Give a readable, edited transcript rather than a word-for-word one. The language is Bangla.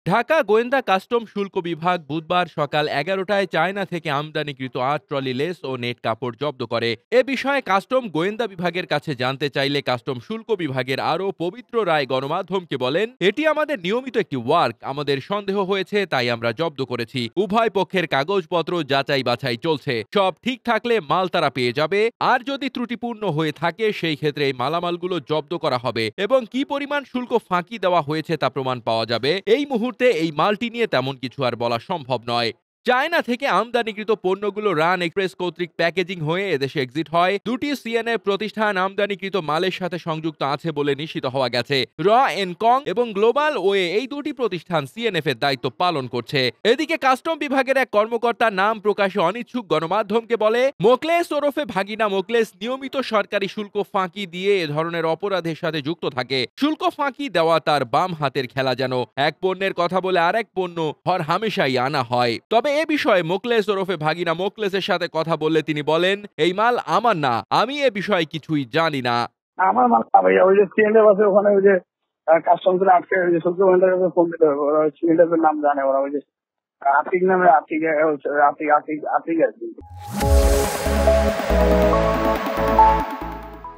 ঢাকা গোয়েন্দা কাস্টম শুল্ক বিভাগ বুধবার সকাল 11টায় চায়না থেকে আমদানিকৃত ৮ ট্রলি লেস ও নেট কাপড় জব্দ করে। এ বিষয়ে কাস্টম গোয়েন্দা বিভাগের কাছে জানতে চাইলে কাস্টম শুল্ক বিভাগের আরও পবিত্র রায় গণমাধ্যমকে বলেন, এটি আমাদের নিয়মিত একটি ওয়ার্ক। আমাদের সন্দেহ হয়েছে তাই আমরা জব্দ করেছি। উভয় পক্ষের কাগজপত্র যাচাই বাছাই চলছে। সব ঠিক থাকলে মাল তারা পেয়ে যাবে, আর যদি ত্রুটিপূর্ণ হয়ে থাকে সেই ক্ষেত্রে এই মালামালগুলো জব্দ করা হবে এবং কি পরিমাণ শুল্ক ফাঁকি দেওয়া হয়েছে তা প্রমাণ পাওয়া যাবে। এই মুহূর্তে এই মালটি নিয়ে তেমন কিছু আর বলা সম্ভব নয়। চায়না থেকে আমদানিকৃত পণ্যগুলো রান এক্সপ্রেস কর্তৃক প্যাকেজিং হয়ে এদেশে এক্সিট হয়। দুটি সিএনএ প্রতিষ্ঠান আমদানিকৃত মালের সাথে সংযুক্ত আছে বলে নিশ্চিত হওয়া গেছে। র এনকং এবং গ্লোবাল ওয়ে এই দুটি প্রতিষ্ঠান সিএনএফ এর দায়িত্ব পালন করছে। এদিকে কাস্টম বিভাগের এক কর্মকর্তা নাম প্রকাশে অনিচ্ছুক গণমাধ্যমকে বলে, মোকলেস ওরফে ভাগিনা মোকলেস নিয়মিত সরকারি শুল্ক ফাঁকি দিয়ে এ ধরনের অপরাধের সাথে যুক্ত থাকে। শুল্ক ফাঁকি দেওয়া তার বাম হাতের খেলা। যেন এক পণ্যের কথা বলে আরেক পণ্য হর হামেশাই আনা হয়। তবে এ বিষয়ে মোকলেস ওরফে ভাগিনা মোকলেসের সাথে কথা বললে তিনি বলেন, এই মাল আমার না, আমি এ বিষয়ে কিছুই জানি না। আমার মাল না ভাইয়া, ওই যে সিএনএফ আছে ওখানে, ওই যে কাস্টমস আটকে, ওই যে শুল্ক গোয়েন্দার কাছে ফোন দিতে হবে। ওরা সিএনএফ এর নাম জানে, ওরা ওই যে আতিক নামে, আতিক আতিক আতিক আতিক আর কি।